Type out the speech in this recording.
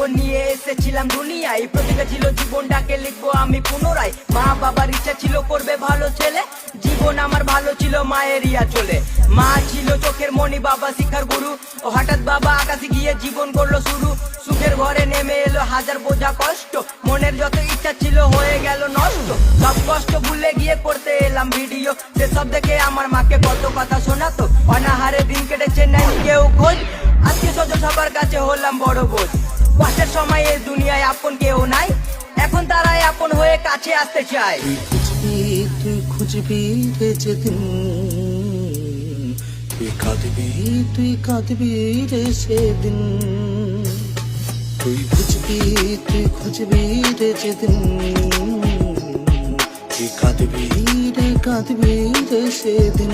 জীবন নিয়ে এসেছিলাম দুনিয়ায়, প্রতিজ্ঞা ছিল জীবনটাকে লিখবো আমি পুনরায়। মা বাবার ইচ্ছা ছিল করবে ভালো ছেলে, জীবন আমার ভালো ছিল মায়ের ইয়া চলে। মা ছিল চোখের মণি, বাবা শিক্ষার গুরু, ও হঠাৎ বাবা আকাশে গিয়ে জীবন করলো শুরু। সুখের ঘরে নেমে এলো হাজার বোঝা কষ্ট, মনের যত ইচ্ছা ছিল হয়ে গেল নষ্ট। সব কষ্ট ভুলে গিয়ে করতে এলাম ভিডিও, সেসব দেখে আমার মাকে কত কথা শোনাতো। অনাহারে দিন কেটেছে নাই কেউ খোঁজ, আত্মীয় স্বজন সবার কাছে হলাম বড় বোঝ। কষ্টের সময় এই দুনিয়ায় আপন কেউ নাই, এখন তারাই আপন হয়ে কাছে আসতে চায়। তুই খুঁজবি রে যেদিন, তুই কাঁদবি রে সেদিন। তুই খুঁজবি রে যেদিন, তুই কাঁদবি রে সেদিন।